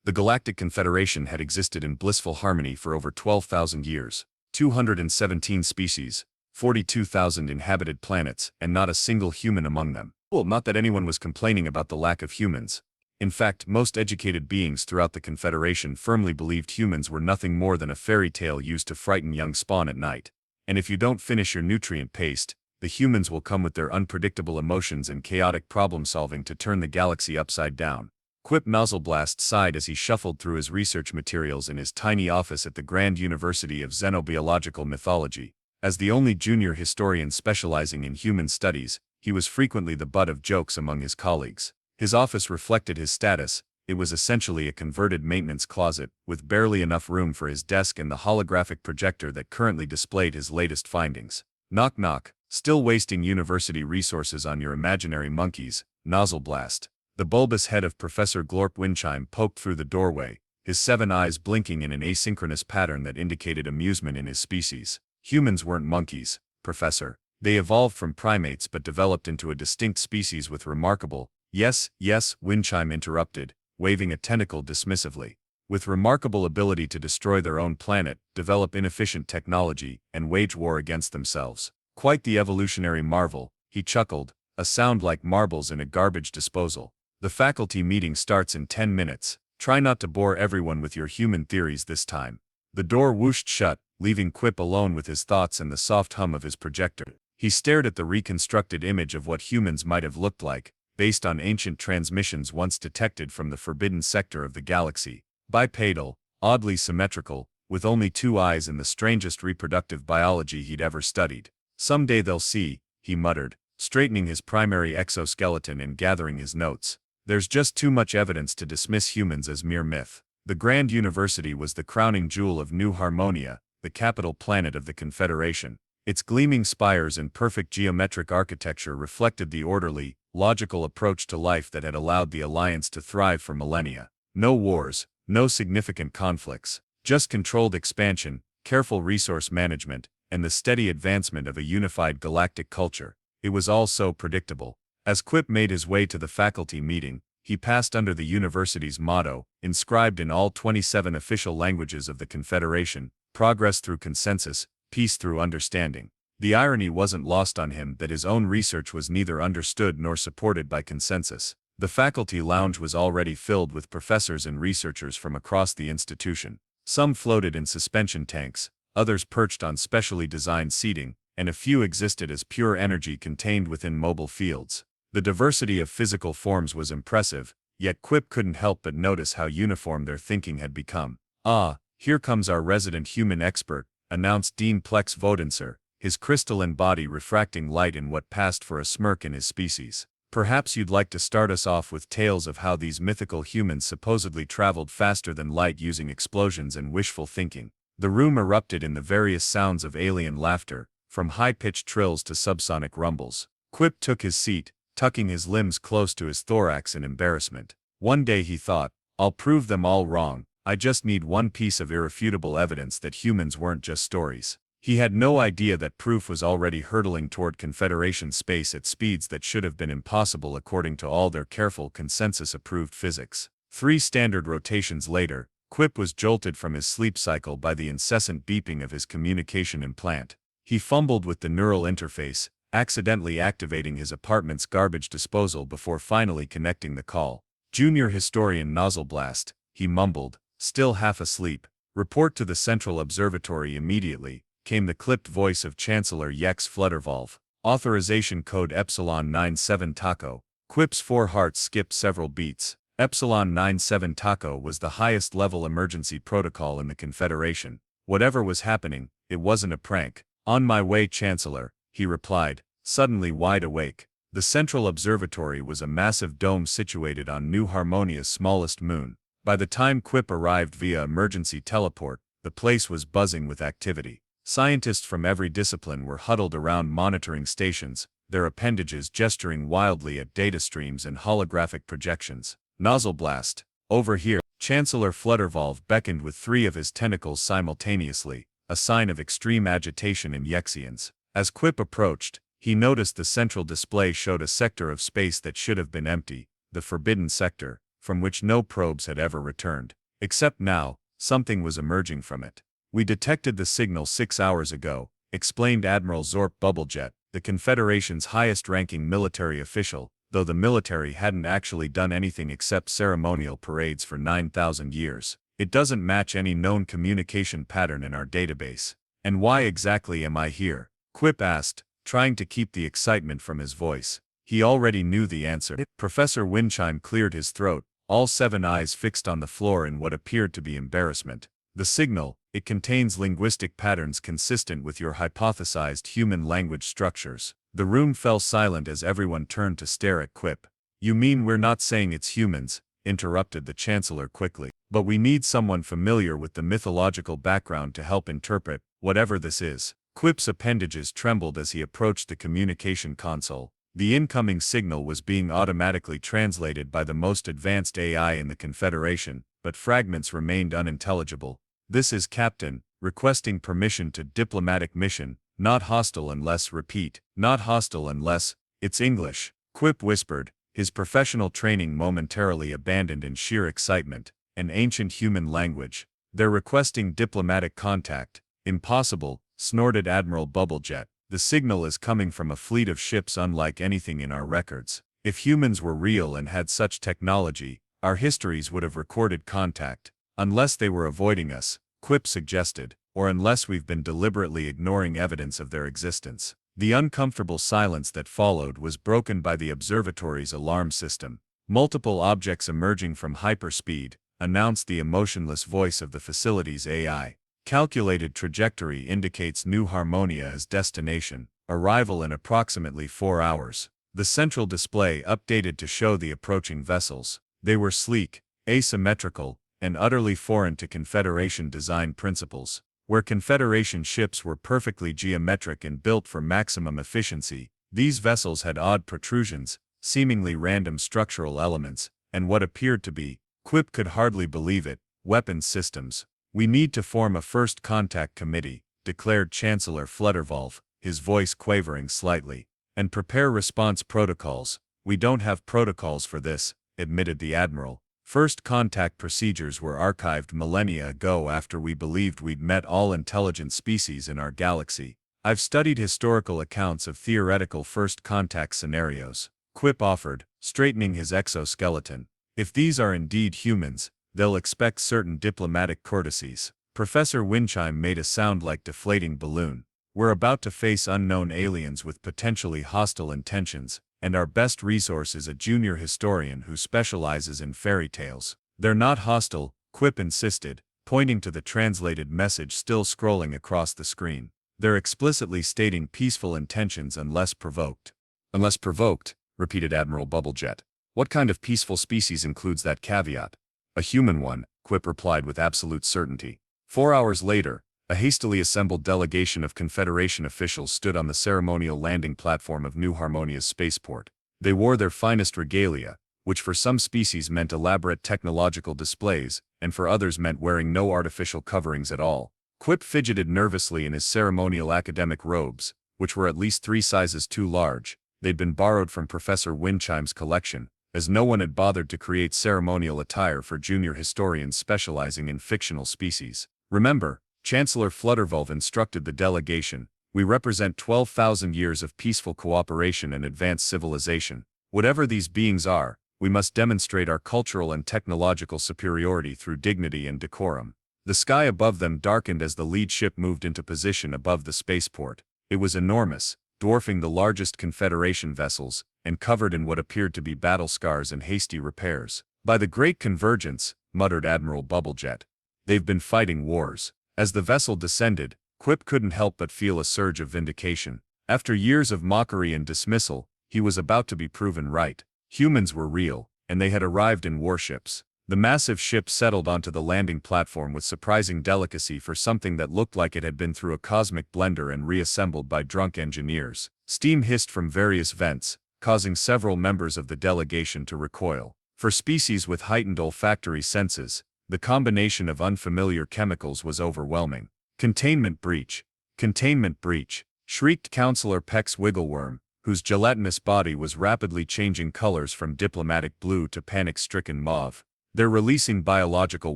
The Galactic Confederation had existed in blissful harmony for over 12,000 years, 217 species, 42,000 inhabited planets, and not a single human among them. Well, not that anyone was complaining about the lack of humans. In fact, most educated beings throughout the Confederation firmly believed humans were nothing more than a fairy tale used to frighten young spawn at night. And if you don't finish your nutrient paste, the humans will come with their unpredictable emotions and chaotic problem-solving to turn the galaxy upside down. Quip Nozzleblast sighed as he shuffled through his research materials in his tiny office at the Grand University of Xenobiological Mythology. As the only junior historian specializing in human studies, he was frequently the butt of jokes among his colleagues. His office reflected his status. It was essentially a converted maintenance closet, with barely enough room for his desk and the holographic projector that currently displayed his latest findings. Knock knock, still wasting university resources on your imaginary monkeys, Nozzleblast. The bulbous head of Professor Glorp Windchime poked through the doorway, his 7 eyes blinking in an asynchronous pattern that indicated amusement in his species. Humans weren't monkeys, Professor. They evolved from primates but developed into a distinct species with remarkable— Yes, Windchime interrupted, waving a tentacle dismissively. With remarkable ability to destroy their own planet, develop inefficient technology, and wage war against themselves. Quite the evolutionary marvel, he chuckled, a sound like marbles in a garbage disposal. The faculty meeting starts in 10 minutes. Try not to bore everyone with your human theories this time. The door whooshed shut, leaving Quip alone with his thoughts and the soft hum of his projector. He stared at the reconstructed image of what humans might have looked like, based on ancient transmissions once detected from the forbidden sector of the galaxy. Bipedal, oddly symmetrical, with only 2 eyes and the strangest reproductive biology he'd ever studied. Someday they'll see, he muttered, straightening his primary exoskeleton and gathering his notes. There's just too much evidence to dismiss humans as mere myth. The Grand University was the crowning jewel of New Harmonia, the capital planet of the Confederation. Its gleaming spires and perfect geometric architecture reflected the orderly, logical approach to life that had allowed the Alliance to thrive for millennia. No wars, no significant conflicts, just controlled expansion, careful resource management, and the steady advancement of a unified galactic culture. It was all so predictable. As Quip made his way to the faculty meeting, he passed under the university's motto, inscribed in all 27 official languages of the Confederation: progress through consensus, peace through understanding. The irony wasn't lost on him that his own research was neither understood nor supported by consensus. The faculty lounge was already filled with professors and researchers from across the institution. Some floated in suspension tanks, others perched on specially designed seating, and a few existed as pure energy contained within mobile fields. The diversity of physical forms was impressive, yet Quip couldn't help but notice how uniform their thinking had become. "Ah, here comes our resident human expert," announced Dean Plex Vodenser, his crystalline body refracting light in what passed for a smirk in his species. "Perhaps you'd like to start us off with tales of how these mythical humans supposedly traveled faster than light using explosions and wishful thinking." The room erupted in the various sounds of alien laughter, from high-pitched trills to subsonic rumbles. Quip took his seat, tucking his limbs close to his thorax in embarrassment. One day he thought, "I'll prove them all wrong. I just need one piece of irrefutable evidence that humans weren't just stories." He had no idea that proof was already hurtling toward Confederation space at speeds that should have been impossible according to all their careful consensus-approved physics. 3 standard rotations later, Quip was jolted from his sleep cycle by the incessant beeping of his communication implant. He fumbled with the neural interface, accidentally activating his apartment's garbage disposal before finally connecting the call. "Junior Historian Nozzleblast," he mumbled, still half asleep. "Report to the Central Observatory immediately," came the clipped voice of Chancellor Yex Fluttervolve. "Authorization code Epsilon 97 Taco." Quip's 4 hearts skipped several beats. Epsilon 97 Taco was the highest-level emergency protocol in the Confederation. Whatever was happening, it wasn't a prank. "On my way, Chancellor," he replied, suddenly wide awake. The Central Observatory was a massive dome situated on New Harmonia's smallest moon. By the time Quip arrived via emergency teleport, the place was buzzing with activity. Scientists from every discipline were huddled around monitoring stations, their appendages gesturing wildly at data streams and holographic projections. "Nozzleblast, over here." Chancellor Fluttervolve beckoned with 3 of his tentacles simultaneously, a sign of extreme agitation in Yexians. As Quip approached, he noticed the central display showed a sector of space that should have been empty, the forbidden sector. from which no probes had ever returned. Except now, something was emerging from it. "We detected the signal 6 hours ago," explained Admiral Zorp Bubblejet, the Confederation's highest-ranking military official, though the military hadn't actually done anything except ceremonial parades for 9,000 years. "It doesn't match any known communication pattern in our database." "And why exactly am I here?" Quip asked, trying to keep the excitement from his voice. He already knew the answer. Professor Windchime cleared his throat, all 7 eyes fixed on the floor in what appeared to be embarrassment. "The signal, it contains linguistic patterns consistent with your hypothesized human language structures." The room fell silent as everyone turned to stare at Quip. "You mean we're not saying it's humans?" interrupted the Chancellor quickly. "But we need someone familiar with the mythological background to help interpret whatever this is." Quip's appendages trembled as he approached the communication console. The incoming signal was being automatically translated by the most advanced AI in the Confederation, but fragments remained unintelligible. "This is Captain, requesting permission to diplomatic mission, not hostile unless, repeat, not hostile unless." "It's English," Quip whispered, his professional training momentarily abandoned in sheer excitement. "An ancient human language. They're requesting diplomatic contact." "Impossible," snorted Admiral Bubblejet. "The signal is coming from a fleet of ships unlike anything in our records. If humans were real and had such technology, our histories would have recorded contact." "Unless they were avoiding us," Quip suggested, "or unless we've been deliberately ignoring evidence of their existence." The uncomfortable silence that followed was broken by the observatory's alarm system. "Multiple objects emerging from hyperspeed," announced the emotionless voice of the facility's AI. "Calculated trajectory indicates New Harmonia as destination. Arrival in approximately 4 hours." The central display updated to show the approaching vessels. They were sleek, asymmetrical, and utterly foreign to Confederation design principles. Where Confederation ships were perfectly geometric and built for maximum efficiency, these vessels had odd protrusions, seemingly random structural elements, and what appeared to be, Quip could hardly believe it, weapons systems. "We need to form a first contact committee," declared Chancellor Flutterwolf, his voice quavering slightly, "and prepare response protocols." "We don't have protocols for this," admitted the Admiral. "First contact procedures were archived millennia ago after we believed we'd met all intelligent species in our galaxy. I've studied historical accounts of theoretical first contact scenarios," Quip offered, straightening his exoskeleton. "If these are indeed humans, they'll expect certain diplomatic courtesies." Professor Windchime made a sound like deflating balloon. "We're about to face unknown aliens with potentially hostile intentions, and our best resource is a junior historian who specializes in fairy tales." "They're not hostile," Quip insisted, pointing to the translated message still scrolling across the screen. "They're explicitly stating peaceful intentions unless provoked." "Unless provoked," repeated Admiral Bubblejet. "What kind of peaceful species includes that caveat?" "A human one," Quip replied with absolute certainty. 4 hours later, a hastily assembled delegation of Confederation officials stood on the ceremonial landing platform of New Harmonia's spaceport. They wore their finest regalia, which for some species meant elaborate technological displays, and for others meant wearing no artificial coverings at all. Quip fidgeted nervously in his ceremonial academic robes, which were at least 3 sizes too large. They'd been borrowed from Professor Windchime's collection, as no one had bothered to create ceremonial attire for junior historians specializing in fictional species. "Remember," Chancellor Flutterwolf instructed the delegation, "we represent 12,000 years of peaceful cooperation and advanced civilization. Whatever these beings are, we must demonstrate our cultural and technological superiority through dignity and decorum." The sky above them darkened as the lead ship moved into position above the spaceport. It was enormous, dwarfing the largest Confederation vessels, and covered in what appeared to be battle scars and hasty repairs. "By the Great Convergence," muttered Admiral Bubblejet. "They've been fighting wars." As the vessel descended, Quip couldn't help but feel a surge of vindication. After years of mockery and dismissal, he was about to be proven right. Humans were real, and they had arrived in warships. The massive ship settled onto the landing platform with surprising delicacy for something that looked like it had been through a cosmic blender and reassembled by drunk engineers. Steam hissed from various vents, causing several members of the delegation to recoil. For species with heightened olfactory senses, the combination of unfamiliar chemicals was overwhelming. "Containment breach! Containment breach!" shrieked Counselor Pex Wiggleworm, whose gelatinous body was rapidly changing colors from diplomatic blue to panic-stricken mauve. They're releasing biological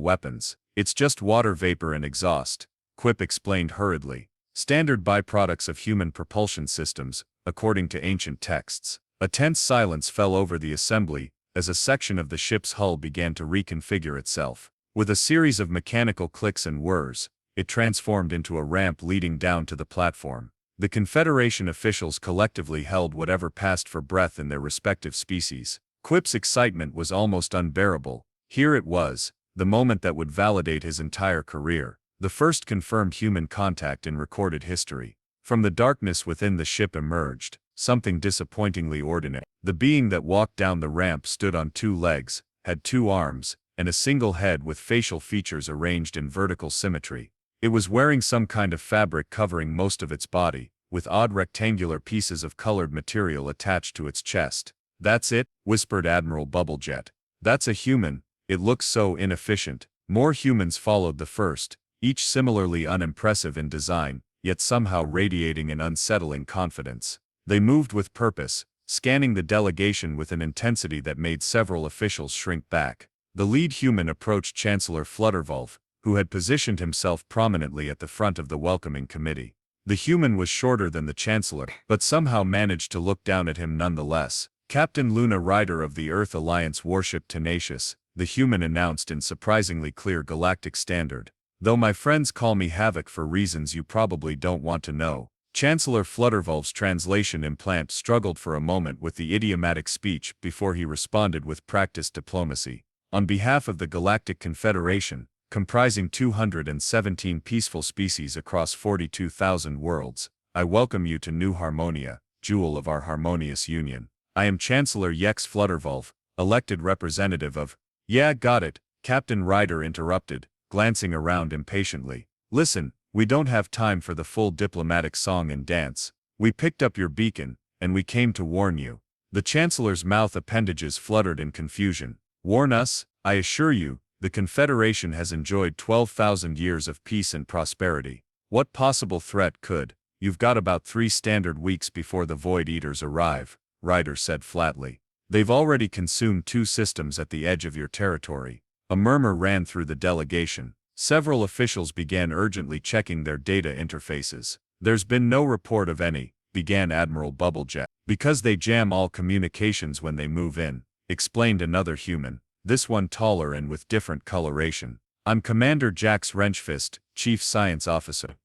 weapons. It's just water vapor and exhaust, Quip explained hurriedly. Standard byproducts of human propulsion systems, according to ancient texts. A tense silence fell over the assembly as a section of the ship's hull began to reconfigure itself. With a series of mechanical clicks and whirs, it transformed into a ramp leading down to the platform. The Confederation officials collectively held whatever passed for breath in their respective species. Quip's excitement was almost unbearable. Here it was, the moment that would validate his entire career, the first confirmed human contact in recorded history. From the darkness within the ship emerged something disappointingly ordinary. The being that walked down the ramp stood on 2 legs, had 2 arms, and a single head with facial features arranged in vertical symmetry. It was wearing some kind of fabric covering most of its body, with odd rectangular pieces of colored material attached to its chest. "That's it," whispered Admiral Bubblejet. "That's a human. It looks so inefficient." More humans followed the first, each similarly unimpressive in design, yet somehow radiating an unsettling confidence. They moved with purpose, scanning the delegation with an intensity that made several officials shrink back. The lead human approached Chancellor Flutterwolf, who had positioned himself prominently at the front of the welcoming committee. The human was shorter than the Chancellor, but somehow managed to look down at him nonetheless. "Captain Luna Ryder of the Earth Alliance warship Tenacious," the human announced in surprisingly clear galactic standard. "Though my friends call me Havoc for reasons you probably don't want to know." Chancellor Flutterwolf's translation implant struggled for a moment with the idiomatic speech before he responded with practiced diplomacy. "On behalf of the Galactic Confederation, comprising 217 peaceful species across 42,000 worlds, I welcome you to New Harmonia, jewel of our harmonious union. I am Chancellor Yex Flutterwolf, elected representative of—" "Yeah, got it," Captain Ryder interrupted, glancing around impatiently. "Listen, we don't have time for the full diplomatic song and dance. We picked up your beacon, and we came to warn you." The Chancellor's mouth appendages fluttered in confusion. "Warn us? I assure you, the Confederation has enjoyed 12,000 years of peace and prosperity. What possible threat could—" "You've got about 3 standard weeks before the Void Eaters arrive," Ryder said flatly. "They've already consumed 2 systems at the edge of your territory." A murmur ran through the delegation. Several officials began urgently checking their data interfaces. "There's been no report of any," began Admiral Bubblejet. "Because they jam all communications when they move in," explained another human, this one taller and with different coloration. "I'm Commander Jax Wrenchfist, Chief Science Officer.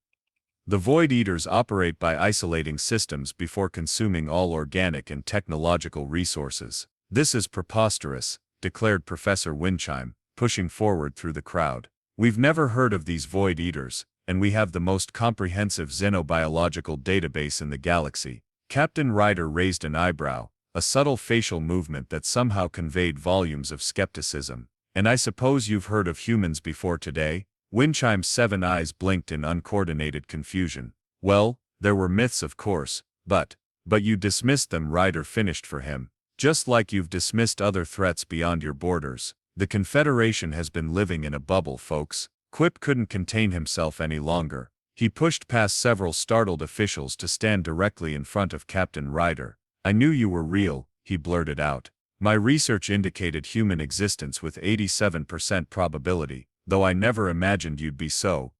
The Void Eaters operate by isolating systems before consuming all organic and technological resources." "This is preposterous," declared Professor Windchime, pushing forward through the crowd. "We've never heard of these Void Eaters, and we have the most comprehensive xenobiological database in the galaxy." Captain Ryder raised an eyebrow, a subtle facial movement that somehow conveyed volumes of skepticism. "And I suppose you've heard of humans before today?" Windchime's 7 eyes blinked in uncoordinated confusion. "Well, there were myths of course, but you dismissed them," Ryder finished for him. "Just like you've dismissed other threats beyond your borders. The Confederation has been living in a bubble, folks." Quip couldn't contain himself any longer. He pushed past several startled officials to stand directly in front of Captain Ryder. "I knew you were real," he blurted out. "My research indicated human existence with 87% probability, though I never imagined you'd be so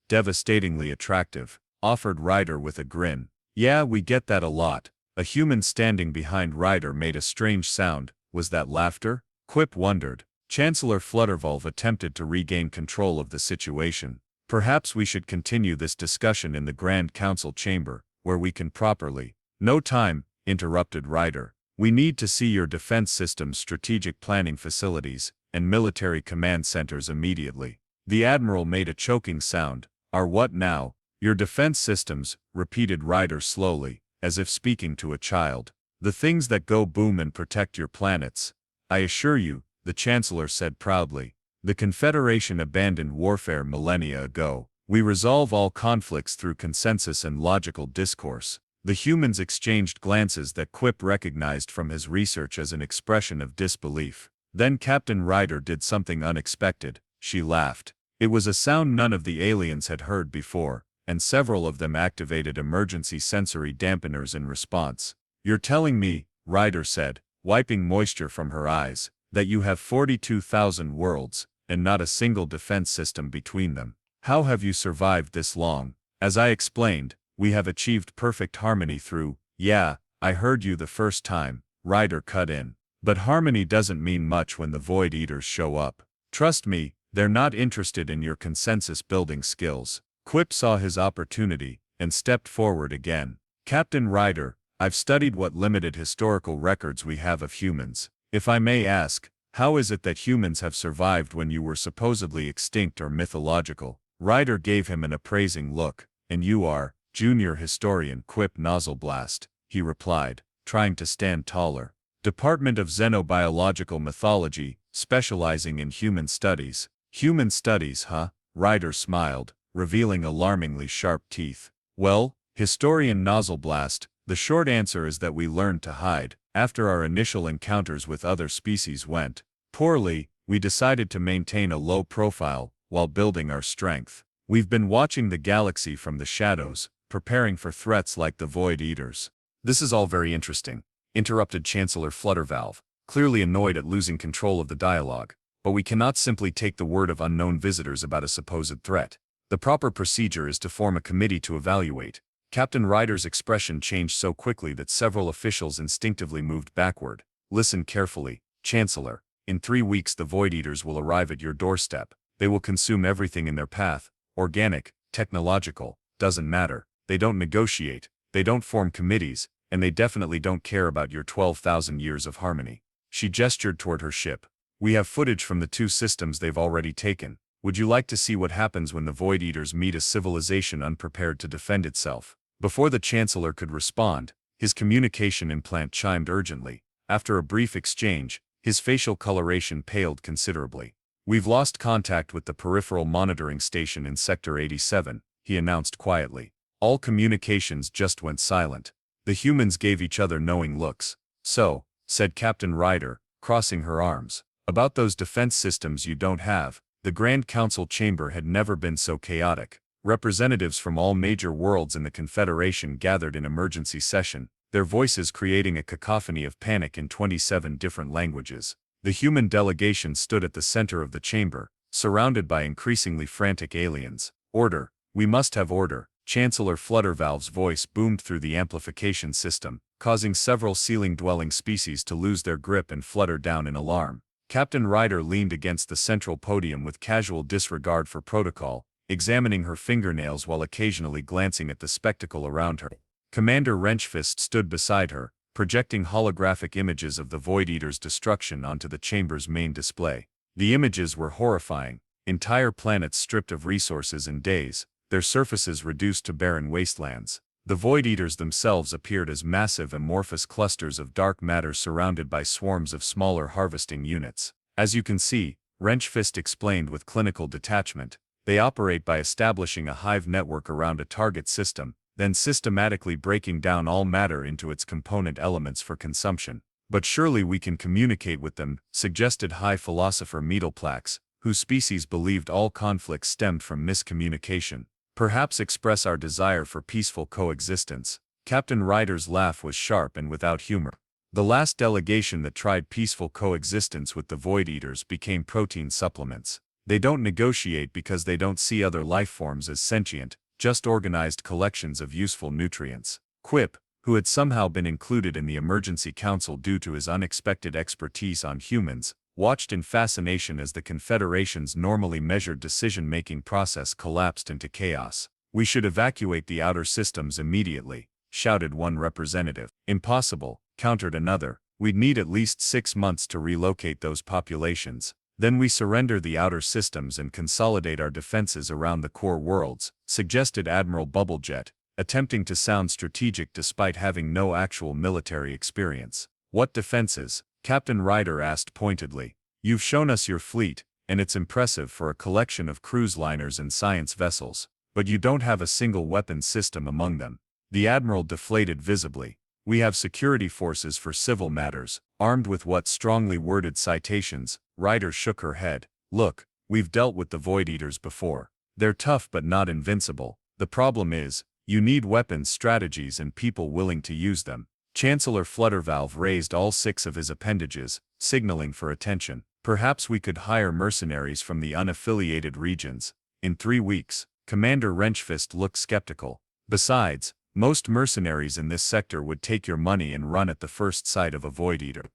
devastatingly attractive," offered Ryder with a grin. "Yeah, we get that a lot." A human standing behind Ryder made a strange sound. Was that laughter? Quip wondered. Chancellor Flutterwolf attempted to regain control of the situation. "Perhaps we should continue this discussion in the Grand Council chamber, where we can properly—" "No time," interrupted Ryder. "We need to see your defense system's strategic planning facilities and military command centers immediately." The Admiral made a choking sound. "Our what now?" "Your defense systems," repeated Ryder slowly, as if speaking to a child. "The things that go boom and protect your planets. I assure you," the Chancellor said proudly, "the Confederation abandoned warfare millennia ago. We resolve all conflicts through consensus and logical discourse." The humans exchanged glances that Quip recognized from his research as an expression of disbelief. Then Captain Ryder did something unexpected. She laughed. It was a sound none of the aliens had heard before, and several of them activated emergency sensory dampeners in response. You're telling me, Ryder said, wiping moisture from her eyes, that you have 42,000 worlds, and not a single defense system between them. How have you survived this long? As I explained, we have achieved perfect harmony through, yeah, I heard you the first time, Ryder cut in. But harmony doesn't mean much when the Void Eaters show up. Trust me, they're not interested in your consensus building skills. Quip saw his opportunity, and stepped forward again. Captain Ryder, I've studied what limited historical records we have of humans. If I may ask, how is it that humans have survived when you were supposedly extinct or mythological? Ryder gave him an appraising look. And you are, junior historian Quip Nozzleblast, he replied, trying to stand taller. Department of Xenobiological Mythology, specializing in human studies. Human studies, huh? Ryder smiled, revealing alarmingly sharp teeth. Well, historian Nozzleblast, the short answer is that we learned to hide. After our initial encounters with other species went poorly, we decided to maintain a low profile while building our strength. We've been watching the galaxy from the shadows, preparing for threats like the Void Eaters. This is all very interesting, interrupted Chancellor Fluttervalve, clearly annoyed at losing control of the dialogue. But we cannot simply take the word of unknown visitors about a supposed threat. The proper procedure is to form a committee to evaluate. Captain Ryder's expression changed so quickly that several officials instinctively moved backward. Listen carefully, Chancellor. In 3 weeks the Void Eaters will arrive at your doorstep. They will consume everything in their path. Organic, technological, doesn't matter. They don't negotiate, they don't form committees, and they definitely don't care about your 12,000 years of harmony. She gestured toward her ship. We have footage from the 2 systems they've already taken. Would you like to see what happens when the Void Eaters meet a civilization unprepared to defend itself? Before the Chancellor could respond, his communication implant chimed urgently. After a brief exchange, his facial coloration paled considerably. We've lost contact with the peripheral monitoring station in Sector 87, he announced quietly. All communications just went silent. The humans gave each other knowing looks. So, said Captain Ryder, crossing her arms, about those defense systems you don't have. The Grand Council chamber had never been so chaotic. Representatives from all major worlds in the Confederation gathered in emergency session, their voices creating a cacophony of panic in 27 different languages. The human delegation stood at the center of the chamber, surrounded by increasingly frantic aliens. Order, we must have order. Chancellor Fluttervalve's voice boomed through the amplification system, causing several ceiling-dwelling species to lose their grip and flutter down in alarm. Captain Ryder leaned against the central podium with casual disregard for protocol, examining her fingernails while occasionally glancing at the spectacle around her. Commander Wrenchfist stood beside her, projecting holographic images of the Void Eater's destruction onto the chamber's main display. The images were horrifying, entire planets stripped of resources in days, their surfaces reduced to barren wastelands. The Void Eaters themselves appeared as massive amorphous clusters of dark matter surrounded by swarms of smaller harvesting units. As you can see, Wrenchfist explained with clinical detachment, they operate by establishing a hive network around a target system, then systematically breaking down all matter into its component elements for consumption. But surely we can communicate with them, suggested High Philosopher Meatleplax, whose species believed all conflicts stemmed from miscommunication. Perhaps express our desire for peaceful coexistence. Captain Ryder's laugh was sharp and without humor. The last delegation that tried peaceful coexistence with the Void Eaters became protein supplements. They don't negotiate because they don't see other life forms as sentient, just organized collections of useful nutrients. Quip, who had somehow been included in the emergency council due to his unexpected expertise on humans, watched in fascination as the Confederation's normally measured decision-making process collapsed into chaos. We should evacuate the outer systems immediately, shouted one representative. Impossible, countered another. We'd need at least 6 months to relocate those populations. Then we surrender the outer systems and consolidate our defenses around the core worlds, suggested Admiral Bubblejet, attempting to sound strategic despite having no actual military experience. What defenses? Captain Ryder asked pointedly. You've shown us your fleet, and it's impressive for a collection of cruise liners and science vessels, but you don't have a single weapons system among them. The Admiral deflated visibly. We have security forces for civil matters, armed with what strongly worded citations. Ryder shook her head. Look, we've dealt with the Void Eaters before. They're tough but not invincible. The problem is, you need weapons strategies and people willing to use them. Chancellor Fluttervalve raised all 6 of his appendages, signaling for attention. Perhaps we could hire mercenaries from the unaffiliated regions. In 3 weeks, Commander Wrenchfist looked skeptical. Besides, most mercenaries in this sector would take your money and run at the first sight of a Void Eater.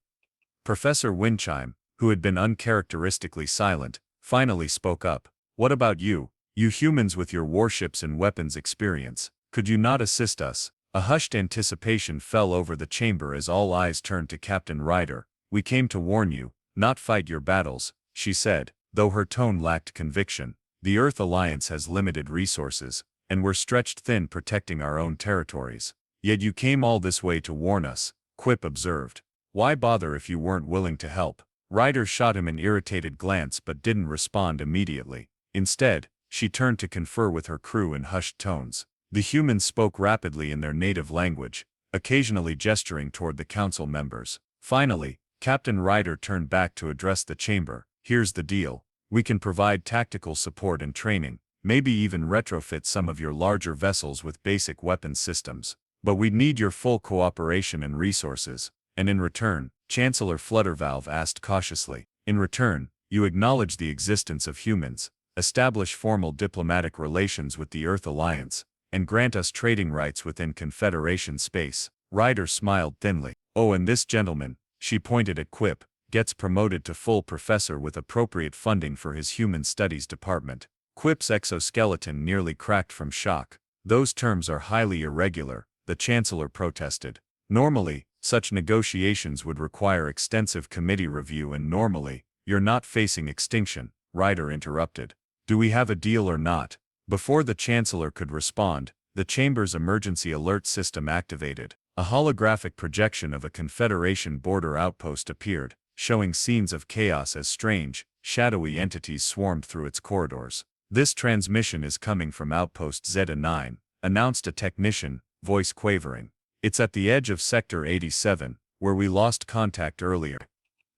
Professor Windchime, who had been uncharacteristically silent, finally spoke up. What about you? You humans with your warships and weapons experience, could you not assist us? A hushed anticipation fell over the chamber as all eyes turned to Captain Ryder. We came to warn you, not fight your battles, she said, though her tone lacked conviction. The Earth Alliance has limited resources, and we're stretched thin protecting our own territories. Yet you came all this way to warn us, Quip observed. Why bother if you weren't willing to help? Ryder shot him an irritated glance but didn't respond immediately. Instead, she turned to confer with her crew in hushed tones. The humans spoke rapidly in their native language, occasionally gesturing toward the council members. Finally, Captain Ryder turned back to address the chamber. Here's the deal. We can provide tactical support and training, maybe even retrofit some of your larger vessels with basic weapons systems. But we'd need your full cooperation and resources. And in return, Chancellor Fluttervalve asked cautiously, in return, you acknowledge the existence of humans, establish formal diplomatic relations with the Earth Alliance, and grant us trading rights within Confederation space. Ryder smiled thinly. Oh, and this gentleman, she pointed at Quip, gets promoted to full professor with appropriate funding for his human studies department. Quip's exoskeleton nearly cracked from shock. Those terms are highly irregular, the Chancellor protested. Normally, such negotiations would require extensive committee review and normally, you're not facing extinction, Ryder interrupted. Do we have a deal or not? Before the Chancellor could respond, the chamber's emergency alert system activated. A holographic projection of a Confederation border outpost appeared, showing scenes of chaos as strange, shadowy entities swarmed through its corridors. This transmission is coming from Outpost Zeta 9, announced a technician, voice quavering. It's at the edge of Sector 87, where we lost contact earlier.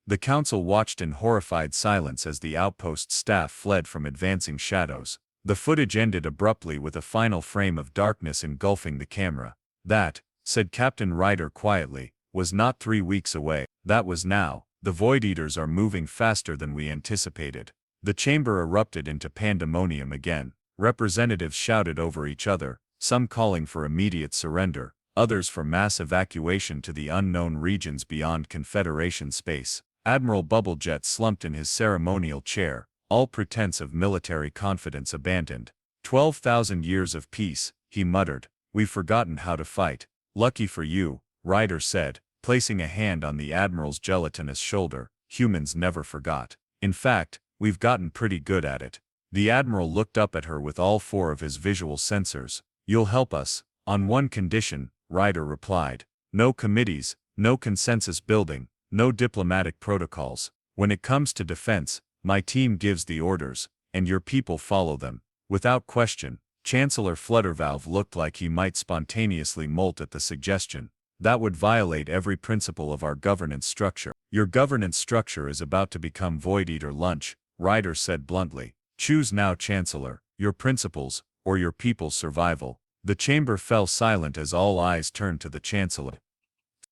The council watched in horrified silence as the outpost staff fled from advancing shadows. The footage ended abruptly with a final frame of darkness engulfing the camera. That, said Captain Ryder quietly, was not 3 weeks away. That was now. The Void Eaters are moving faster than we anticipated. The chamber erupted into pandemonium again. Representatives shouted over each other, some calling for immediate surrender, others for mass evacuation to the unknown regions beyond Confederation space. Admiral Bubblejet slumped in his ceremonial chair, all pretense of military confidence abandoned. 12,000 years of peace, he muttered. We've forgotten how to fight. Lucky for you, Ryder said, placing a hand on the Admiral's gelatinous shoulder. Humans never forgot. In fact, we've gotten pretty good at it. The Admiral looked up at her with all 4 of his visual sensors. You'll help us, on one condition, Ryder replied. No committees, no consensus building, no diplomatic protocols. When it comes to defense, my team gives the orders, and your people follow them. Without question, Chancellor Fluttervalve looked like he might spontaneously molt at the suggestion. That would violate every principle of our governance structure. Your governance structure is about to become Void Eater lunch, Ryder said bluntly. Choose now, Chancellor, your principles, or your people's survival. The chamber fell silent as all eyes turned to the Chancellor.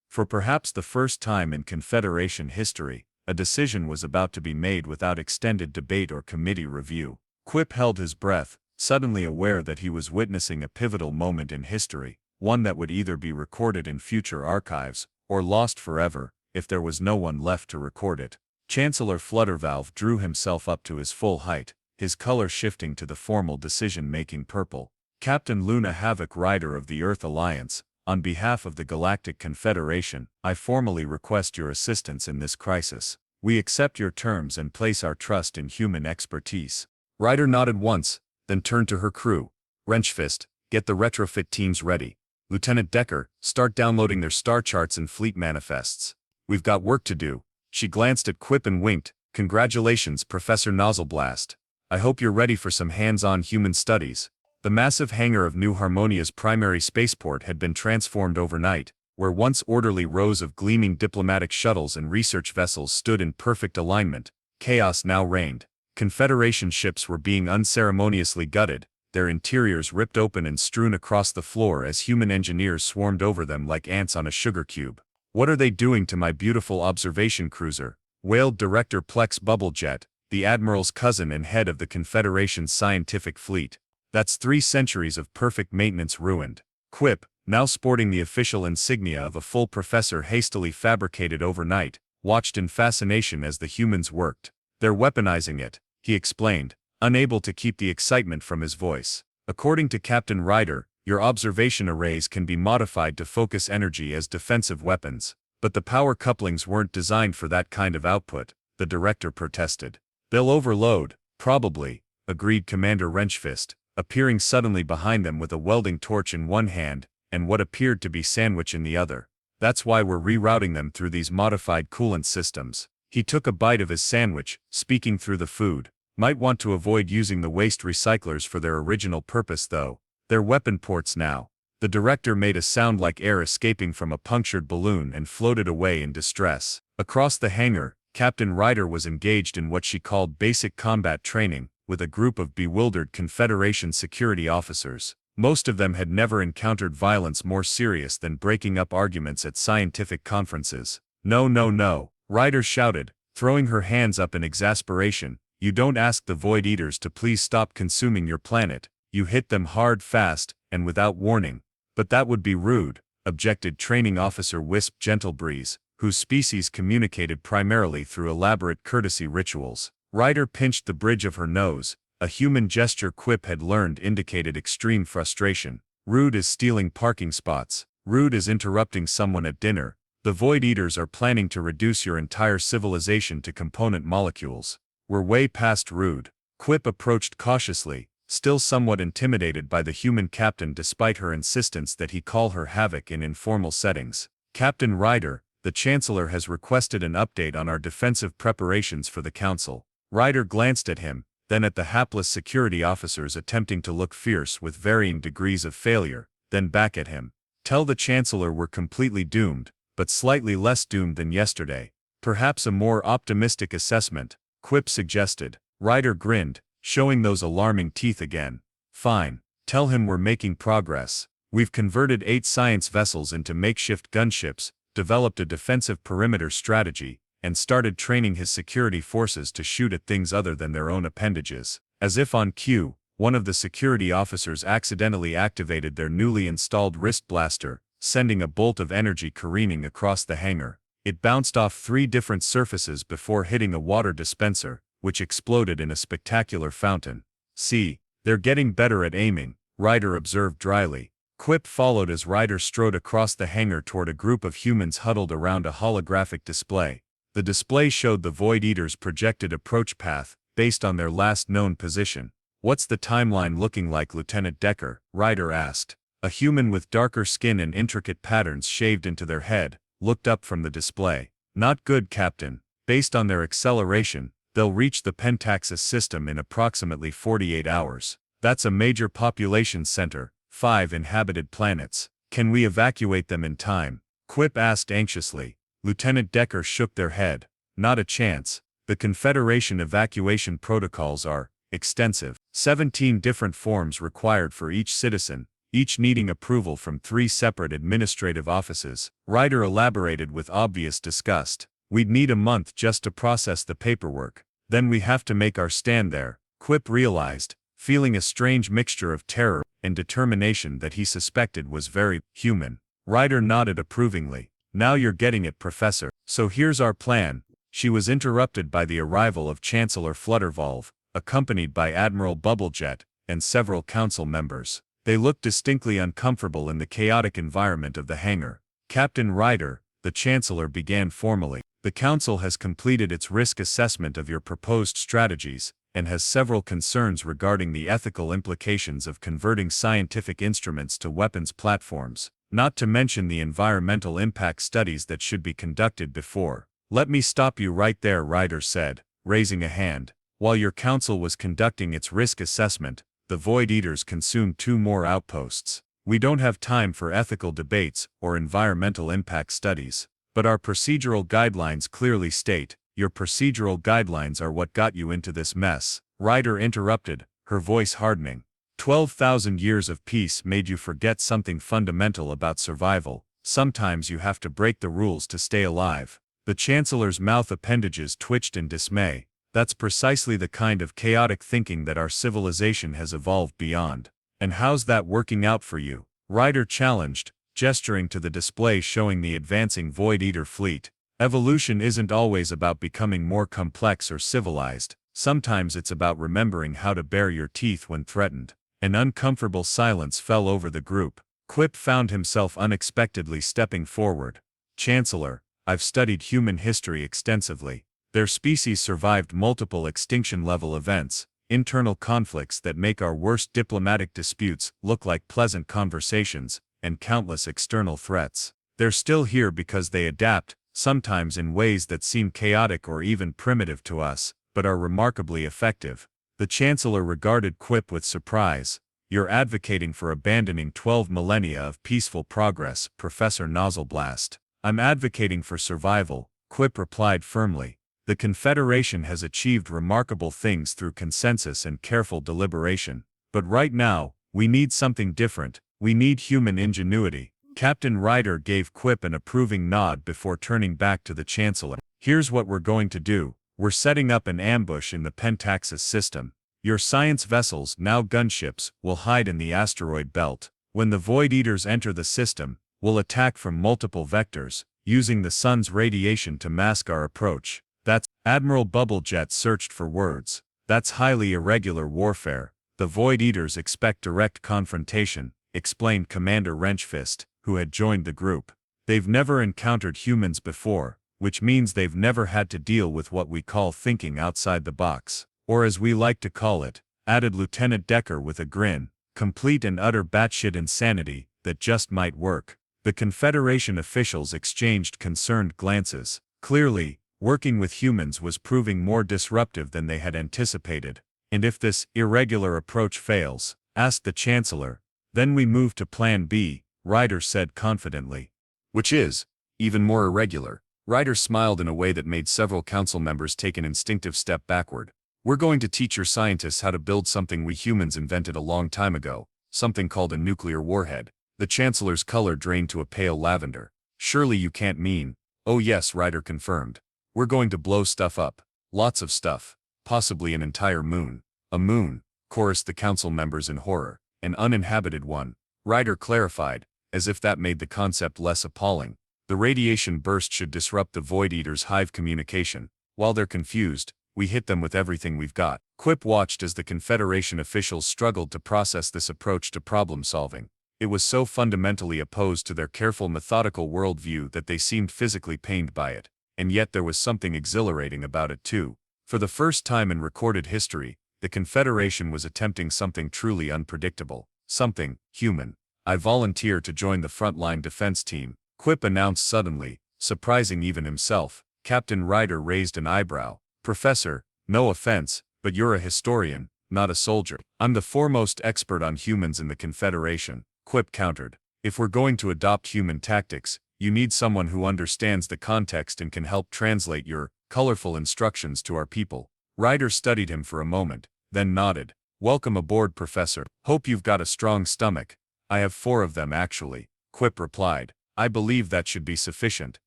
For perhaps the first time in Confederation history, a decision was about to be made without extended debate or committee review. Quip held his breath, suddenly aware that he was witnessing a pivotal moment in history, one that would either be recorded in future archives, or lost forever, if there was no one left to record it. Chancellor Fluttervalve drew himself up to his full height, his color shifting to the formal decision-making purple. Captain Luna Havoc Ryder of the Earth Alliance, on behalf of the Galactic Confederation, I formally request your assistance in this crisis. We accept your terms and place our trust in human expertise. Ryder nodded once, then turned to her crew. Wrenchfist, get the retrofit teams ready. Lieutenant Decker, start downloading their star charts and fleet manifests. We've got work to do. She glanced at Quip and winked. Congratulations, Professor Nozzleblast. I hope you're ready for some hands-on human studies. The massive hangar of New Harmonia's primary spaceport had been transformed overnight, where once orderly rows of gleaming diplomatic shuttles and research vessels stood in perfect alignment. Chaos now reigned. Confederation ships were being unceremoniously gutted, their interiors ripped open and strewn across the floor as human engineers swarmed over them like ants on a sugar cube. "What are they doing to my beautiful observation cruiser?" wailed Director Plex Bubblejet, the Admiral's cousin and head of the Confederation's scientific fleet. "That's 3 centuries of perfect maintenance ruined." Quip, now sporting the official insignia of a full professor hastily fabricated overnight, watched in fascination as the humans worked. "They're weaponizing it," he explained, unable to keep the excitement from his voice. "According to Captain Ryder, your observation arrays can be modified to focus energy as defensive weapons. But the power couplings weren't designed for that kind of output," the director protested. "They'll overload, probably," agreed Commander Wrenchfist, appearing suddenly behind them with a welding torch in one hand and what appeared to be sandwich in the other. "That's why we're rerouting them through these modified coolant systems." He took a bite of his sandwich, speaking through the food. "Might want to avoid using the waste recyclers for their original purpose though. They're weapon ports now." The director made a sound like air escaping from a punctured balloon and floated away in distress. Across the hangar, Captain Ryder was engaged in what she called basic combat training with a group of bewildered Confederation security officers. Most of them had never encountered violence more serious than breaking up arguments at scientific conferences. "No, no, no," Ryder shouted, throwing her hands up in exasperation. "You don't ask the Void Eaters to please stop consuming your planet. You hit them hard, fast, and without warning." "But that would be rude," objected Training Officer Wisp Gentlebreeze, whose species communicated primarily through elaborate courtesy rituals. Ryder pinched the bridge of her nose, a human gesture Quip had learned indicated extreme frustration. "Rude is stealing parking spots. Rude is interrupting someone at dinner. The Void Eaters are planning to reduce your entire civilization to component molecules. We're way past rude." Quip approached cautiously, still somewhat intimidated by the human captain despite her insistence that he call her Havoc in informal settings. "Captain Ryder, the Chancellor has requested an update on our defensive preparations for the Council." Ryder glanced at him, then at the hapless security officers attempting to look fierce with varying degrees of failure, then back at him. "Tell the Chancellor we're completely doomed, but slightly less doomed than yesterday." "Perhaps a more optimistic assessment," Quip suggested. Ryder grinned, showing those alarming teeth again. "Fine. Tell him we're making progress. We've converted 8 science vessels into makeshift gunships, developed a defensive perimeter strategy, and started training his security forces to shoot at things other than their own appendages." As if on cue, one of the security officers accidentally activated their newly installed wrist blaster, sending a bolt of energy careening across the hangar. It bounced off 3 different surfaces before hitting a water dispenser, which exploded in a spectacular fountain. "See, they're getting better at aiming," Ryder observed dryly. Quip followed as Ryder strode across the hangar toward a group of humans huddled around a holographic display. The display showed the Void Eaters' projected approach path, based on their last known position. "What's the timeline looking like, Lieutenant Decker?" Ryder asked. A human with darker skin and intricate patterns shaved into their head looked up from the display. "Not good, Captain. Based on their acceleration, they'll reach the Pentaxis system in approximately 48 hours. That's a major population center, 5 inhabited planets. Can we evacuate them in time?" Quip asked anxiously. Lieutenant Decker shook their head. "Not a chance. The Confederation evacuation protocols are extensive. 17 different forms required for each citizen, each needing approval from 3 separate administrative offices." Ryder elaborated with obvious disgust. "We'd need a month just to process the paperwork. Then we have to make our stand there." Quip realized, feeling a strange mixture of terror and determination that he suspected was very human. Ryder nodded approvingly. "Now you're getting it, Professor. So here's our plan." She was interrupted by the arrival of Chancellor Fluttervolve, accompanied by Admiral Bubblejet and several council members. They looked distinctly uncomfortable in the chaotic environment of the hangar. "Captain Ryder," the Chancellor began formally, "the Council has completed its risk assessment of your proposed strategies, and has several concerns regarding the ethical implications of converting scientific instruments to weapons platforms, not to mention the environmental impact studies that should be conducted before." "Let me stop you right there," Ryder said, raising a hand. "While your council was conducting its risk assessment, the Void Eaters consumed 2 more outposts. We don't have time for ethical debates or environmental impact studies. But our procedural guidelines clearly state." "Your procedural guidelines are what got you into this mess," Ryder interrupted, her voice hardening. 12,000 years of peace made you forget something fundamental about survival. Sometimes you have to break the rules to stay alive. The Chancellor's mouth appendages twitched in dismay. That's precisely the kind of chaotic thinking that our civilization has evolved beyond. And how's that working out for you? Ryder challenged, gesturing to the display showing the advancing Void Eater fleet. Evolution isn't always about becoming more complex or civilized. Sometimes it's about remembering how to bare your teeth when threatened. An uncomfortable silence fell over the group. Quip found himself unexpectedly stepping forward. Chancellor, I've studied human history extensively. Their species survived multiple extinction-level events, internal conflicts that make our worst diplomatic disputes look like pleasant conversations, and countless external threats. They're still here because they adapt, sometimes in ways that seem chaotic or even primitive to us, but are remarkably effective. The Chancellor regarded Quip with surprise. You're advocating for abandoning 12 millennia of peaceful progress, Professor Nozzleblast. I'm advocating for survival, Quip replied firmly. The Confederation has achieved remarkable things through consensus and careful deliberation. But right now, we need something different. We need human ingenuity. Captain Ryder gave Quip an approving nod before turning back to the Chancellor. Here's what we're going to do. We're setting up an ambush in the Pentaxis system. Your science vessels, now gunships, will hide in the asteroid belt. When the Void Eaters enter the system, we'll attack from multiple vectors, using the sun's radiation to mask our approach. That's Admiral Bubblejet searched for words. That's highly irregular warfare. The Void Eaters expect direct confrontation, explained Commander Wrenchfist, who had joined the group. They've never encountered humans before, which means they've never had to deal with what we call thinking outside the box. Or as we like to call it, added Lieutenant Decker with a grin, complete and utter batshit insanity that just might work. The Confederation officials exchanged concerned glances. Clearly, working with humans was proving more disruptive than they had anticipated. And if this irregular approach fails, asked the Chancellor, then we move to Plan B, Ryder said confidently. Which is even more irregular. Ryder smiled in a way that made several council members take an instinctive step backward. We're going to teach your scientists how to build something we humans invented a long time ago, something called a nuclear warhead. The Chancellor's color drained to a pale lavender. Surely you can't mean. Oh yes, Ryder confirmed. We're going to blow stuff up. Lots of stuff. Possibly an entire moon. A moon, chorused the council members in horror. An uninhabited one. Ryder clarified, as if that made the concept less appalling. The radiation burst should disrupt the Void Eaters' hive communication. While they're confused, we hit them with everything we've got. Quip watched as the Confederation officials struggled to process this approach to problem solving. It was so fundamentally opposed to their careful methodical worldview that they seemed physically pained by it. And yet there was something exhilarating about it too. For the first time in recorded history, the Confederation was attempting something truly unpredictable. Something human. I volunteer to join the frontline defense team, Quip announced suddenly, surprising even himself. Captain Ryder raised an eyebrow. Professor, no offense, but you're a historian, not a soldier. I'm the foremost expert on humans in the Confederation, Quip countered. If we're going to adopt human tactics, you need someone who understands the context and can help translate your colorful instructions to our people. Ryder studied him for a moment, then nodded. Welcome aboard, Professor. Hope you've got a strong stomach. I have 4 of them actually, Quip replied. I believe that should be sufficient.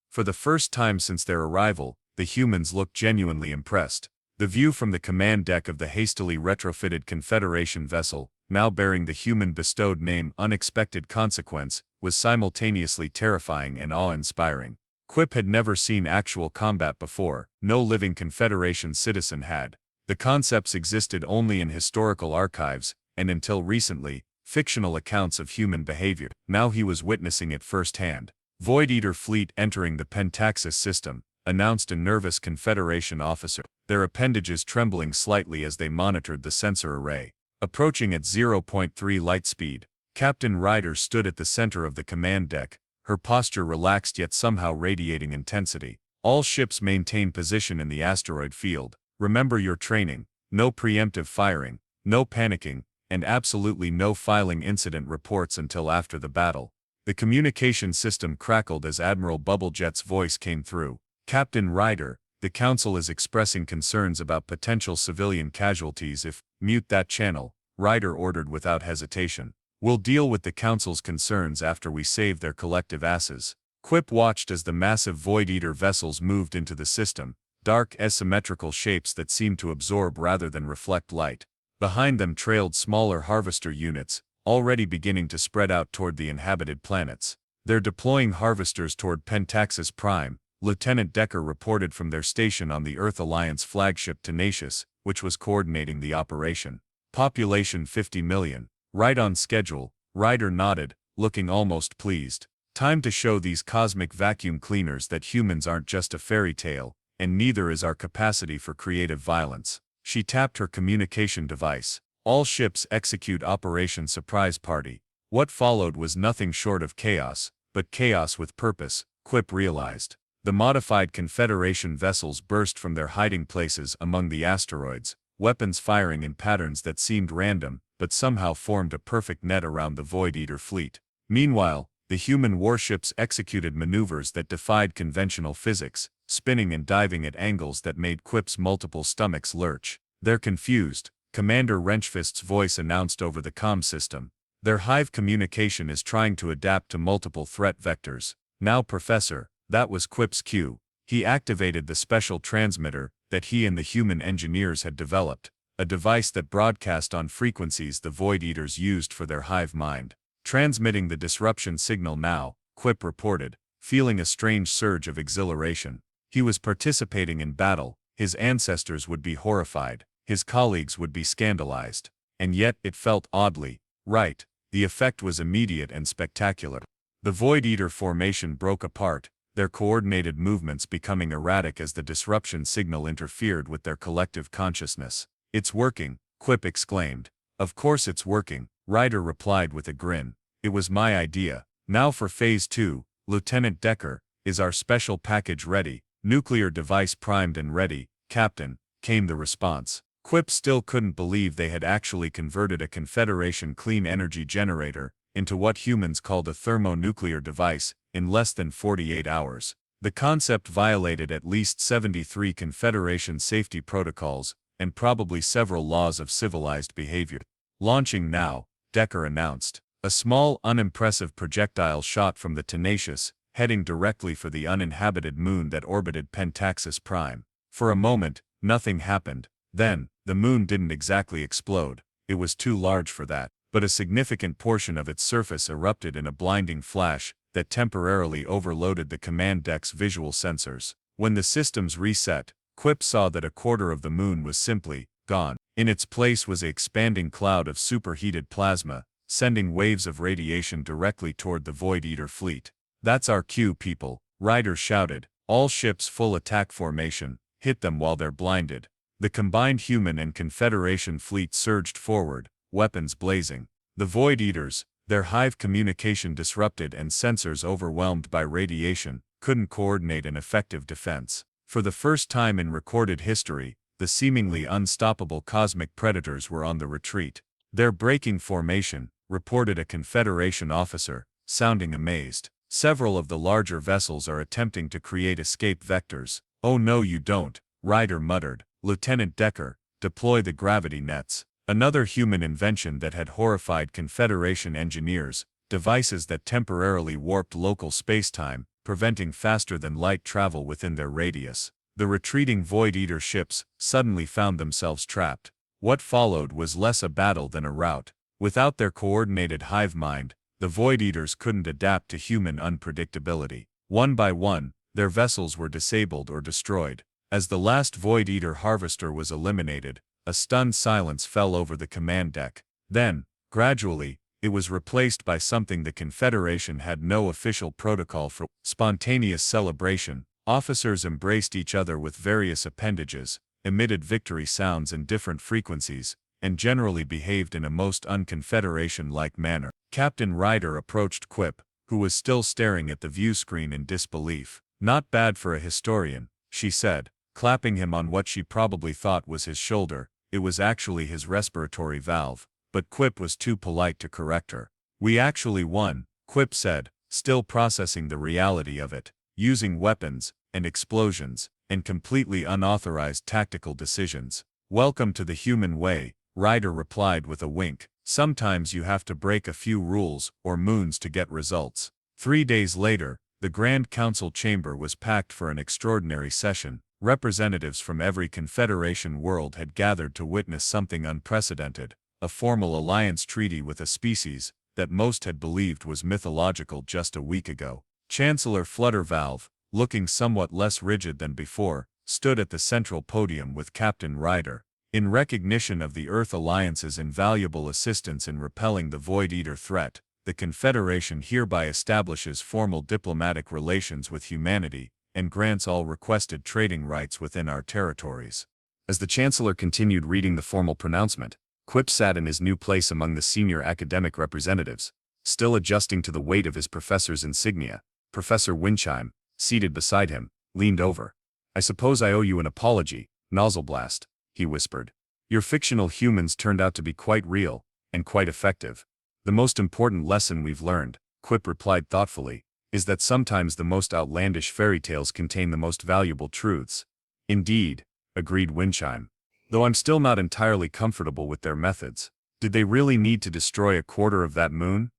For the first time since their arrival, the humans looked genuinely impressed. The view from the command deck of the hastily retrofitted Confederation vessel, now bearing the human-bestowed name Unexpected Consequence, was simultaneously terrifying and awe-inspiring. Quip had never seen actual combat before. No living Confederation citizen had. The concepts existed only in historical archives, and until recently, fictional accounts of human behavior. Now he was witnessing it firsthand. Void Eater fleet entering the Pentaxis system, announced a nervous Confederation officer, their appendages trembling slightly as they monitored the sensor array. Approaching at 0.3 light speed, Captain Ryder stood at the center of the command deck, her posture relaxed yet somehow radiating intensity. All ships maintain position in the asteroid field. Remember your training. No preemptive firing, no panicking, and absolutely no filing incident reports until after the battle. The communication system crackled as Admiral Bubblejet's voice came through. Captain Ryder, the Council is expressing concerns about potential civilian casualties if, mute that channel, Ryder ordered without hesitation. We'll deal with the Council's concerns after we save their collective asses. Quip watched as the massive Void Eater vessels moved into the system, dark asymmetrical shapes that seemed to absorb rather than reflect light. Behind them trailed smaller harvester units, already beginning to spread out toward the inhabited planets. They're deploying harvesters toward Pentaxis Prime, Lieutenant Decker reported from their station on the Earth Alliance flagship Tenacious, which was coordinating the operation. Population 50 million. Right on schedule, Ryder nodded, looking almost pleased. Time to show these cosmic vacuum cleaners that humans aren't just a fairy tale, and neither is our capacity for creative violence. She tapped her communication device. All ships execute Operation Surprise Party. What followed was nothing short of chaos, but chaos with purpose, Quip realized. The modified Confederation vessels burst from their hiding places among the asteroids, weapons firing in patterns that seemed random, but somehow formed a perfect net around the Void Eater fleet. Meanwhile, the human warships executed maneuvers that defied conventional physics, spinning and diving at angles that made Quip's multiple stomachs lurch. They're confused, Commander Wrenchfist's voice announced over the comm system. Their hive communication is trying to adapt to multiple threat vectors. Now Professor, that was Quip's cue. He activated the special transmitter that he and the human engineers had developed, a device that broadcast on frequencies the Void Eaters used for their hive mind. Transmitting the disruption signal now, Quip reported, feeling a strange surge of exhilaration. He was participating in battle, his ancestors would be horrified, his colleagues would be scandalized. And yet it felt oddly right. The effect was immediate and spectacular. The Void Eater formation broke apart, their coordinated movements becoming erratic as the disruption signal interfered with their collective consciousness. It's working, Quip exclaimed. Of course it's working, Ryder replied with a grin. It was my idea. Now for Phase 2, Lieutenant Decker, is our special package ready? Nuclear device primed and ready, Captain, came the response. Quip still couldn't believe they had actually converted a Confederation clean energy generator into what humans called a thermonuclear device in less than 48 hours. The concept violated at least 73 Confederation safety protocols and probably several laws of civilized behavior. Launching now, Decker announced. A small, unimpressive projectile shot from the Tenacious, heading directly for the uninhabited moon that orbited Pentaxis Prime. For a moment, nothing happened. Then, the moon didn't exactly explode. It was too large for that. But a significant portion of its surface erupted in a blinding flash that temporarily overloaded the command deck's visual sensors. When the systems reset, Quip saw that a quarter of the moon was simply gone. In its place was an expanding cloud of superheated plasma, sending waves of radiation directly toward the Void Eater fleet. That's our cue, people, Ryder shouted. All ships full attack formation, hit them while they're blinded. The combined human and Confederation fleet surged forward, weapons blazing. The Void Eaters, their hive communication disrupted and sensors overwhelmed by radiation, couldn't coordinate an effective defense. For the first time in recorded history, the seemingly unstoppable cosmic predators were on the retreat. They're breaking formation, reported a Confederation officer, sounding amazed. Several of the larger vessels are attempting to create escape vectors. Oh no you don't, Ryder muttered. Lieutenant Decker, deploy the gravity nets. Another human invention that had horrified Confederation engineers, devices that temporarily warped local spacetime, preventing faster-than-light travel within their radius. The retreating Void Eater ships suddenly found themselves trapped. What followed was less a battle than a rout. Without their coordinated hive mind, the Void Eaters couldn't adapt to human unpredictability. One by one, their vessels were disabled or destroyed. As the last Void Eater harvester was eliminated, a stunned silence fell over the command deck. Then, gradually, it was replaced by something the Confederation had no official protocol for: spontaneous celebration. Officers embraced each other with various appendages, emitted victory sounds in different frequencies, and generally behaved in a most un-Confederation-like manner. Captain Ryder approached Quip, who was still staring at the view screen in disbelief. Not bad for a historian, she said, clapping him on what she probably thought was his shoulder. It was actually his respiratory valve, but Quip was too polite to correct her. We actually won, Quip said, still processing the reality of it, using weapons, and explosions, and completely unauthorized tactical decisions. Welcome to the human way, Ryder replied with a wink. Sometimes you have to break a few rules or moons to get results. 3 days later, the Grand Council chamber was packed for an extraordinary session. Representatives from every Confederation world had gathered to witness something unprecedented, a formal alliance treaty with a species that most had believed was mythological just a week ago. Chancellor Fluttervalve, looking somewhat less rigid than before, stood at the central podium with Captain Ryder. In recognition of the Earth Alliance's invaluable assistance in repelling the Void Eater threat, the Confederation hereby establishes formal diplomatic relations with humanity and grants all requested trading rights within our territories. As the Chancellor continued reading the formal pronouncement, Quip sat in his new place among the senior academic representatives, still adjusting to the weight of his professor's insignia. Professor Windchime, seated beside him, leaned over. "I suppose I owe you an apology, Nozzleblast," he whispered. "Your fictional humans turned out to be quite real, and quite effective." "The most important lesson we've learned," Quip replied thoughtfully, "is that sometimes the most outlandish fairy tales contain the most valuable truths." "Indeed," agreed Windchime. "Though I'm still not entirely comfortable with their methods. Did they really need to destroy a quarter of that moon?"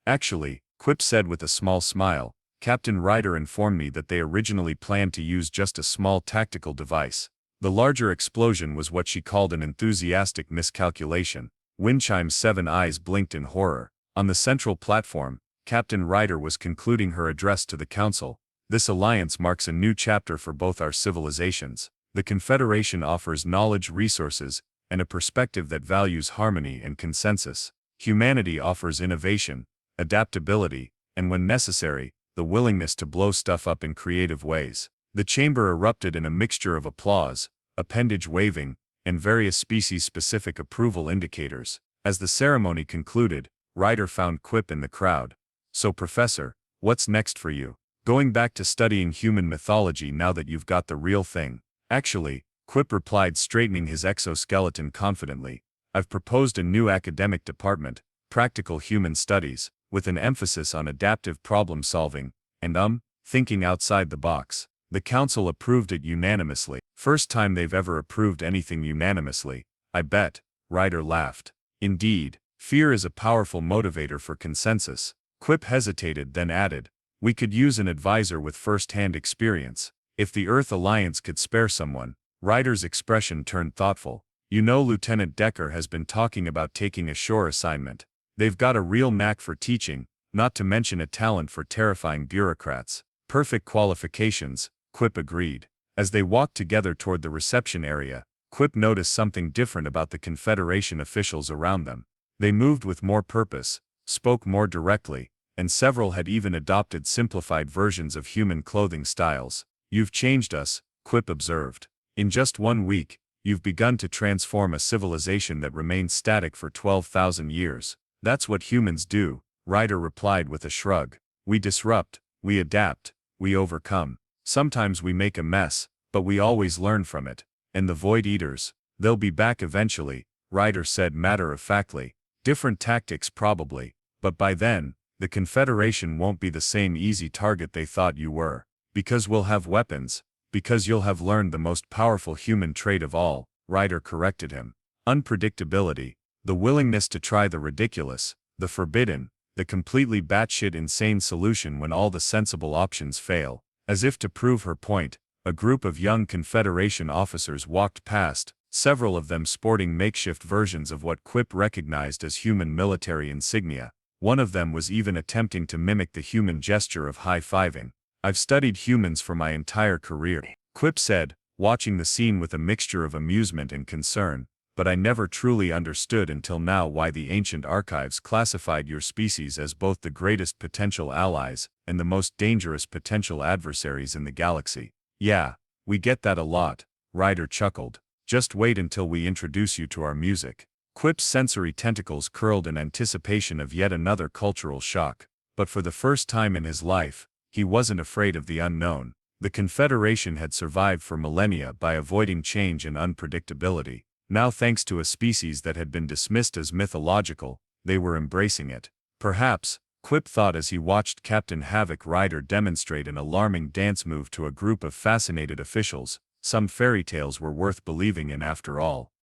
"Actually," Quip said with a small smile, "Captain Ryder informed me that they originally planned to use just a small tactical device. The larger explosion was what she called an enthusiastic miscalculation." Windchime's 7 eyes blinked in horror. On the central platform, Captain Ryder was concluding her address to the Council. "This alliance marks a new chapter for both our civilizations. The Confederation offers knowledge, resources, and a perspective that values harmony and consensus. Humanity offers innovation, adaptability, and when necessary, the willingness to blow stuff up in creative ways." The chamber erupted in a mixture of applause, appendage waving, and various species-specific approval indicators. As the ceremony concluded, Ryder found Quip in the crowd. "So Professor, what's next for you? Going back to studying human mythology now that you've got the real thing?" "Actually," Quip replied, straightening his exoskeleton confidently, "I've proposed a new academic department, Practical Human Studies, with an emphasis on adaptive problem-solving, and thinking outside the box." The Council approved it unanimously. "First time they've ever approved anything unanimously, I bet," Ryder laughed. "Indeed, fear is a powerful motivator for consensus." Quip hesitated, then added, "We could use an advisor with first-hand experience. If the Earth Alliance could spare someone." Ryder's expression turned thoughtful. "You know, Lieutenant Decker has been talking about taking a shore assignment. They've got a real knack for teaching, not to mention a talent for terrifying bureaucrats." "Perfect qualifications," Quip agreed. As they walked together toward the reception area, Quip noticed something different about the Confederation officials around them. They moved with more purpose, spoke more directly, and several had even adopted simplified versions of human clothing styles. "You've changed us," Quip observed. "In just 1 week, you've begun to transform a civilization that remained static for 12,000 years. "That's what humans do," Ryder replied with a shrug. "We disrupt, we adapt, we overcome. Sometimes we make a mess, but we always learn from it. And the Void Eaters, they'll be back eventually," Ryder said matter-of-factly. "Different tactics probably, but by then, the Confederation won't be the same easy target they thought you were. Because we'll have weapons, because you'll have learned the most powerful human trait of all," Ryder corrected him. "Unpredictability, the willingness to try the ridiculous, the forbidden, the completely batshit insane solution when all the sensible options fail." As if to prove her point, a group of young Confederation officers walked past, several of them sporting makeshift versions of what Quip recognized as human military insignia. One of them was even attempting to mimic the human gesture of high-fiving. "I've studied humans for my entire career," Quip said, watching the scene with a mixture of amusement and concern, "but I never truly understood until now why the ancient archives classified your species as both the greatest potential allies and the most dangerous potential adversaries in the galaxy." "Yeah, we get that a lot," Ryder chuckled. "Just wait until we introduce you to our music." Quip's sensory tentacles curled in anticipation of yet another cultural shock. But for the first time in his life, he wasn't afraid of the unknown. The Confederation had survived for millennia by avoiding change and unpredictability. Now, thanks to a species that had been dismissed as mythological, they were embracing it. Perhaps, Quip thought as he watched Captain Havoc Ryder demonstrate an alarming dance move to a group of fascinated officials, some fairy tales were worth believing in after all.